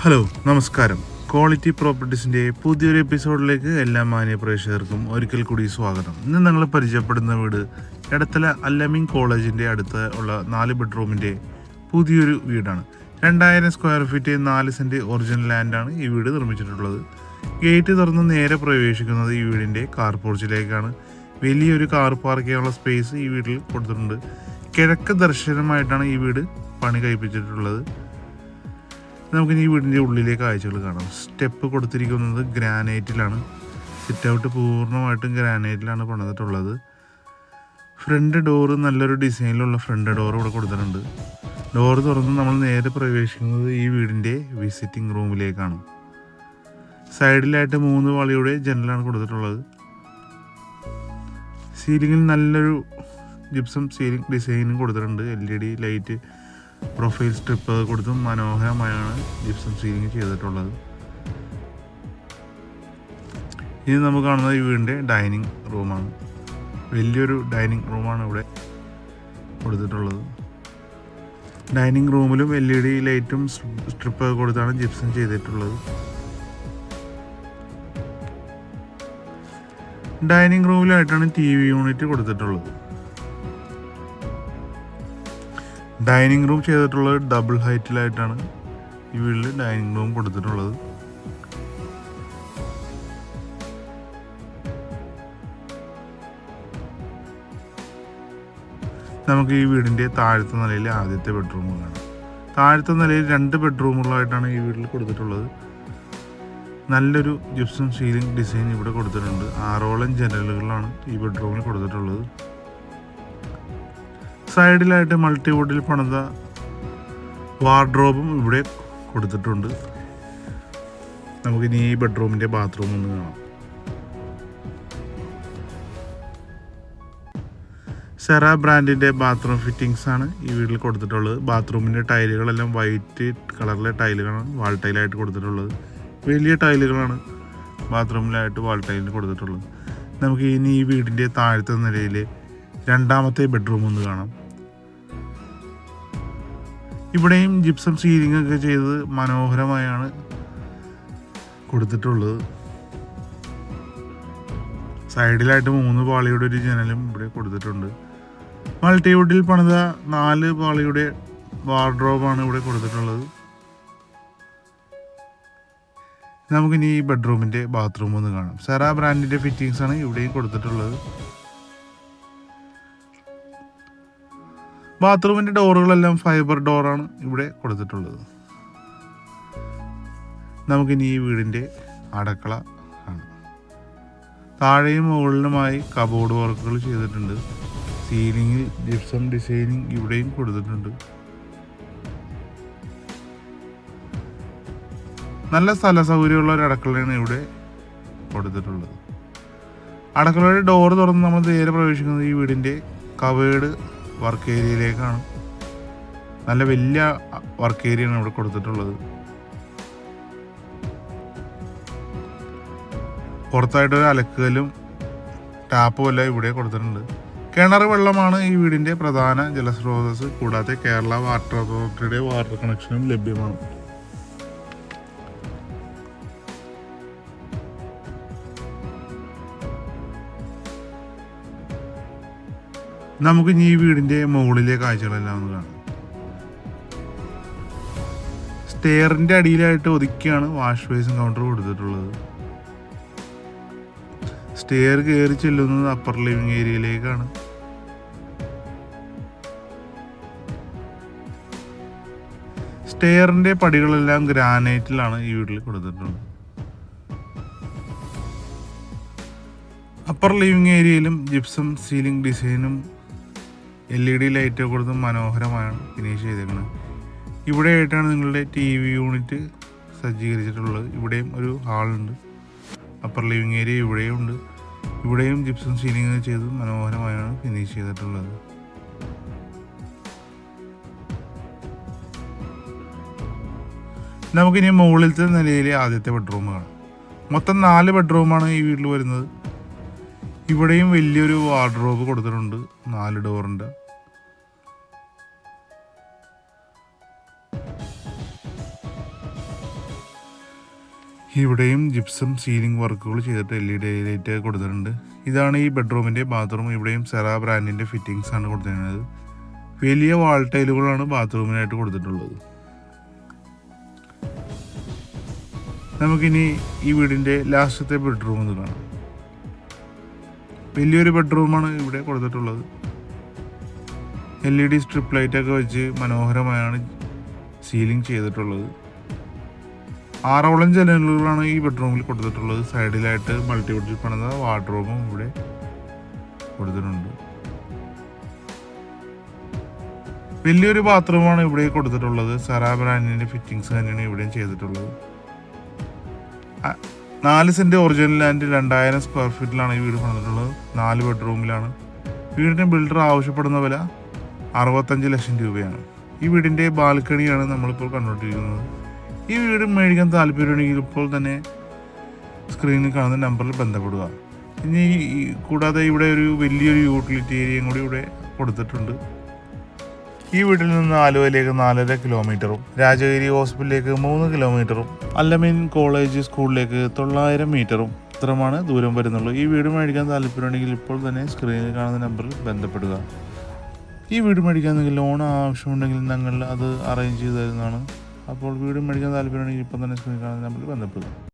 Hello നമസ്കാരം. Quality പ്രോപ്പർട്ടീസിൻ്റെ പുതിയൊരു എപ്പിസോഡിലേക്ക് എല്ലാ മാന്യ പ്രേക്ഷകർക്കും ഒരിക്കൽ കൂടി സ്വാഗതം. ഇന്ന് ഞങ്ങൾ പരിചയപ്പെടുന്ന വീട് എടത്തല അല്ലമിൻ കോളേജിൻ്റെ അടുത്ത് ഉള്ള 4 ബെഡ്റൂമിൻ്റെ പുതിയൊരു വീടാണ്. 2000 സ്ക്വയർ ഫീറ്റ് 4 സെൻറ്റ് ഒറിജിനൽ ലാൻഡാണ് ഈ വീട് നിർമ്മിച്ചിട്ടുള്ളത്. ഗേറ്റ് തുറന്ന് നേരെ പ്രവേശിക്കുന്നത് ഈ വീടിൻ്റെ കാർ പോർച്ചിലേക്കാണ്. വലിയൊരു കാർ പാർക്ക് ചെയ്യാനുള്ള സ്പേസ് ഈ വീട്ടിൽ കൊടുത്തിട്ടുണ്ട്. കിഴക്ക് ദർശനമായിട്ടാണ് ഈ വീട് പണി കഴിപ്പിച്ചിട്ടുള്ളത്. നമുക്കിനി ഈ വീടിൻ്റെ ഉള്ളിലെ കാഴ്ചകൾ കാണാം. സ്റ്റെപ്പ് കൊടുത്തിരിക്കുന്നത് ഗ്രാനൈറ്റിലാണ്. സിറ്റ് ഔട്ട് പൂർണ്ണമായിട്ടും ഗ്രാനൈറ്റിലാണ് പണിതിട്ടുള്ളത്. ഫ്രണ്ട് ഡോറ് നല്ലൊരു ഡിസൈനിലുള്ള ഫ്രണ്ട് ഡോർ ഇവിടെ കൊടുത്തിട്ടുണ്ട്. ഡോറ് തുറന്ന് നമ്മൾ നേരെ പ്രവേശിക്കുന്നത് ഈ വീടിൻ്റെ വിസിറ്റിംഗ് റൂമിലേക്കാണ്. സൈഡിലായിട്ട് 3 പാളിയുടെ ജനലാണ് കൊടുത്തിട്ടുള്ളത്. സീലിങ്ങിൽ നല്ലൊരു ജിപ്സം സീലിംഗ് ഡിസൈനും കൊടുത്തിട്ടുണ്ട്. LED ലൈറ്റ് പ്രൊഫൈൽ സ്ട്രിപ്പ് കൊടുത്തും മനോഹരമായാണ് ജിപ്സം സീലിംഗ് ചെയ്തിട്ടുള്ളത്. ഇനി നമുക്ക് കാണുന്നത് ഈ വീടിൻ്റെ ഡൈനിങ് റൂമാണ്. വലിയൊരു ഡൈനിങ് റൂമാണ് ഇവിടെ കൊടുത്തിട്ടുള്ളത്. ഡൈനിങ് റൂമിലും LED ലൈറ്റും സ്ട്രിപ്പ് കൊടുത്താണ് ജിപ്സം ചെയ്തിട്ടുള്ളത്. ഡൈനിങ് റൂമിലായിട്ടാണ് TV യൂണിറ്റ് കൊടുത്തിട്ടുള്ളത്. ഡൈനിങ് റൂം ചെയ്തിട്ടുള്ളത് ഡബിൾ ഹൈറ്റിലായിട്ടാണ് ഈ വീട്ടിൽ ഡൈനിങ് റൂം കൊടുത്തിട്ടുള്ളത്. നമുക്ക് ഈ വീടിൻ്റെ താഴത്തെ നിലയിൽ ആദ്യത്തെ ബെഡ്റൂം കാണാം. താഴത്തെ നിലയിൽ 2 ബെഡ്റൂമുകളായിട്ടാണ് ഈ വീട്ടിൽ കൊടുത്തിട്ടുള്ളത്. നല്ലൊരു ജിപ്സം സീലിംഗ് ഡിസൈൻ ഇവിടെ കൊടുത്തിട്ടുണ്ട്. 6ഓളം ജനലുകളാണ് ഈ ബെഡ്റൂമിൽ കൊടുത്തിട്ടുള്ളത്. സൈഡിലായിട്ട് മൾട്ടിവുഡിൽ പണിത വാർഡ്രോബും ഇവിടെ കൊടുത്തിട്ടുണ്ട്. നമുക്കിനി ഈ ബെഡ്റൂമിൻ്റെ ബാത്റൂം ഒന്ന് കാണാം. സെറ ബ്രാൻഡിൻ്റെ ബാത്റൂം ഫിറ്റിങ്സ് ആണ് ഈ വീട്ടിൽ കൊടുത്തിട്ടുള്ളത്. ബാത്റൂമിൻ്റെ ടൈലുകളെല്ലാം വൈറ്റ് കളറിലെ ടൈലുകളാണ് വാൾ ടൈലായിട്ട് കൊടുത്തിട്ടുള്ളത്. വലിയ ടൈലുകളാണ് ബാത്റൂമിലായിട്ട് വാൾ ടൈലിന് കൊടുത്തിട്ടുള്ളത്. നമുക്ക് ഇനി ഈ വീടിൻ്റെ താഴത്തെ നിലയിൽ 2ാമത്തെ ബെഡ്റൂം ഒന്ന് കാണാം. ഇവിടെയും ജിപ്സം സീലിംഗ് ഒക്കെ ചെയ്ത് മനോഹരമായാണ് കൊടുത്തിട്ടുള്ളത്. സൈഡിലായിട്ട് 3 പാളിയുടെ ഒരു ജനലും ഇവിടെ കൊടുത്തിട്ടുണ്ട്. മൾട്ടിവുഡിൽ പണിത 4 പാളിയുടെ വാർഡ്രോബാണ് ഇവിടെ കൊടുത്തിട്ടുള്ളത്. നമുക്കിനി ഈ ബെഡ്റൂമിൻ്റെ ബാത്റൂം ഒന്ന് കാണാം. സെറ ബ്രാൻഡിൻ്റെ ഫിറ്റിങ്സ് ആണ് ഇവിടെയും കൊടുത്തിട്ടുള്ളത്. ബാത്റൂമിൻ്റെ ഡോറുകളെല്ലാം ഫൈബർ ഡോറാണ് ഇവിടെ കൊടുത്തിട്ടുള്ളത്. നമുക്കിനി ഈ വീടിൻ്റെ അടുക്കള കാണാം. താഴെയും മുകളിലുമായി കബോർഡ് വർക്കുകൾ ചെയ്തിട്ടുണ്ട്. സീലിങ്ങിൽ ജിപ്സം ഡിസൈനിങ് ഇവിടെയും കൊടുത്തിട്ടുണ്ട്. നല്ല സ്ഥല സൗകര്യമുള്ള ഒരു അടുക്കളയാണ് ഇവിടെ കൊടുത്തിട്ടുള്ളത്. അടുക്കളയുടെ ഡോറ് തുറന്ന് നമ്മൾ നേരെ പ്രവേശിക്കുന്നത് ഈ വീടിൻ്റെ കവേർഡ് വർക്ക് ഏരിയയിലേക്കാണ്. നല്ല വലിയ വർക്ക് ഏരിയയാണ് ഇവിടെ കൊടുത്തിട്ടുള്ളത്. പുറത്തായിട്ടൊരു അലക്കലും ടാപ്പും എല്ലാം ഇവിടെ കൊടുത്തിട്ടുണ്ട്. കിണർ വെള്ളമാണ് ഈ വീടിൻ്റെ പ്രധാന ജലസ്രോതസ്. കൂടാതെ കേരള വാട്ടർ അതോറിറ്റിയുടെ വാട്ടർ കണക്ഷനും ലഭ്യമാണ്. നമുക്ക് ഇനി ഈ വീടിൻ്റെ മുകളിലെ കാഴ്ചകളെല്ലാം ഒന്ന് കാണാം. സ്റ്റെയറിൻ്റെ അടിയിലായിട്ട് ഒതുക്കിയാണ് വാഷ് ബേസിൻ കൗണ്ടർ കൊടുത്തിട്ടുള്ളത്. സ്റ്റെയർ കയറി ചെല്ലുന്നത് അപ്പർ ലിവിംഗ് ഏരിയയിലേക്കാണ്. സ്റ്റെയറിൻ്റെ പടികളെല്ലാം ഗ്രാനൈറ്റിലാണ് ഈ വീട്ടിൽ കൊടുത്തിട്ടുള്ളത്. അപ്പർ ലിവിംഗ് ഏരിയയിലും ജിപ്സം സീലിംഗ് ഡിസൈനും LED ലൈറ്റ് കൊടുത്ത് മനോഹരമാണ് ഫിനിഷ് ചെയ്തേക്കുന്നത്. ഇവിടെ ആയിട്ടാണ് നിങ്ങളുടെ TV യൂണിറ്റ് സജ്ജീകരിച്ചിട്ടുള്ളത്. ഇവിടെയും ഒരു ഹാളുണ്ട്. അപ്പർ ലിവിംഗ് ഏരിയ ഇവിടെയും ഉണ്ട്. ഇവിടെയും ജിപ്സം സീലിംഗ് ചെയ്ത് മനോഹരമായാണ് ഫിനിഷ് ചെയ്തിട്ടുള്ളത്. നമുക്കിനി മുകളിലത്തെ നിലയിലെ ആദ്യത്തെ ബെഡ്റൂം കാണാം. മൊത്തം 4 ബെഡ്റൂമാണ് ഈ വീട്ടിൽ വരുന്നത്. ഇവിടെയും വലിയൊരു വാർഡ്രോബ് കൊടുത്തിട്ടുണ്ട്. 4 ഡോറിൻ്റെ. ഇവിടെയും ജിപ്സം സീലിംഗ് വർക്കുകൾ ചെയ്തിട്ട് LED ലൈറ്റ് കൊടുത്തിട്ടുണ്ട്. ഇതാണ് ഈ ബെഡ്റൂമിൻ്റെ ബാത്റൂം. ഇവിടെയും സെറ ബ്രാൻഡിൻ്റെ ഫിറ്റിങ്സ് ആണ് കൊടുത്തിരിക്കുന്നത്. വലിയ വാൾ ടൈലുകളാണ് ബാത്റൂമിനായിട്ട് കൊടുത്തിട്ടുള്ളത്. നമുക്കിനി ഈ വീടിൻ്റെ ലാസ്റ്റത്തെ ബെഡ്റൂം എന്ന് കാണാം. വലിയൊരു ബെഡ്റൂമാണ് ഇവിടെ കൊടുത്തിട്ടുള്ളത്. LED സ്ട്രിപ്പ് ലൈറ്റൊക്കെ വെച്ച് മനോഹരമായാണ് സീലിംഗ് ചെയ്തിട്ടുള്ളത്. 6 ജനലുകളാണ് ഈ ബെഡ്റൂമിൽ കൊടുത്തിട്ടുള്ളത്. സൈഡിലായിട്ട് മൾട്ടിവുഡിൽ പണിത വാർഡ്രോബും ഇവിടെ കൊടുത്തിട്ടുണ്ട്. വലിയൊരു ബാത്റൂമാണ് ഇവിടെ കൊടുത്തിട്ടുള്ളത്. സെറ ബ്രാൻഡിൻ്റെ ഫിറ്റിങ്സ് തന്നെയാണ് ഇവിടെയും ചെയ്തിട്ടുള്ളത്. 4 സെൻറ്റ് ഒറിജിനൽ ലാൻഡ് 2000 സ്ക്വയർ ഫീറ്റിലാണ് ഈ വീട് പണിതിട്ടുള്ളത്. 4 ബെഡ്റൂമിലാണ്. വീടിൻ്റെ ബിൽഡർ ആവശ്യപ്പെടുന്ന വില 65 ലക്ഷം രൂപയാണ്. ഈ വീടിൻ്റെ ബാൽക്കണിയാണ് നമ്മളിപ്പോൾ കണ്ടുകൊണ്ടിരിക്കുന്നത്. ഈ വീട് മേടിക്കാൻ താല്പര്യമുണ്ടെങ്കിൽ ഇപ്പോൾ തന്നെ സ്ക്രീനിൽ കാണുന്ന നമ്പറിൽ ബന്ധപ്പെടുക. ഇനി കൂടാതെ ഇവിടെ ഒരു വലിയൊരു യൂട്ടിലിറ്റി ഏരിയയും കൂടി ഇവിടെ കൊടുത്തിട്ടുണ്ട്. ഈ വീട്ടിൽ നിന്ന് ആലുവയിലേക്ക് 4.5 കിലോമീറ്ററും രാജഗിരി ഹോസ്പിറ്റലിലേക്ക് 3 കിലോമീറ്ററും അല്ലമീൻ കോളേജ് സ്കൂളിലേക്ക് 900 മീറ്ററും ഇത്രമാണ് ദൂരം വരുന്നുള്ളൂ. ഈ വീട് മേടിക്കാൻ താല്പര്യമുണ്ടെങ്കിൽ ഇപ്പോൾ തന്നെ സ്ക്രീനിൽ കാണുന്ന നമ്പറിൽ ബന്ധപ്പെടുക. ഈ വീട് മേടിക്കാൻ നിങ്ങൾക്ക് ലോൺ ആവശ്യമുണ്ടെങ്കിൽ ഞങ്ങൾ അത് അറേഞ്ച് ചെയ്ത് തരുന്നതാണ്. അപ്പോൾ വീട് മേടിക്കാൻ താല്പര്യമുണ്ടെങ്കിൽ ഇപ്പോൾ തന്നെ സ്ക്രീനിൽ കാണുന്ന നമ്പറിൽ ബന്ധപ്പെടുക.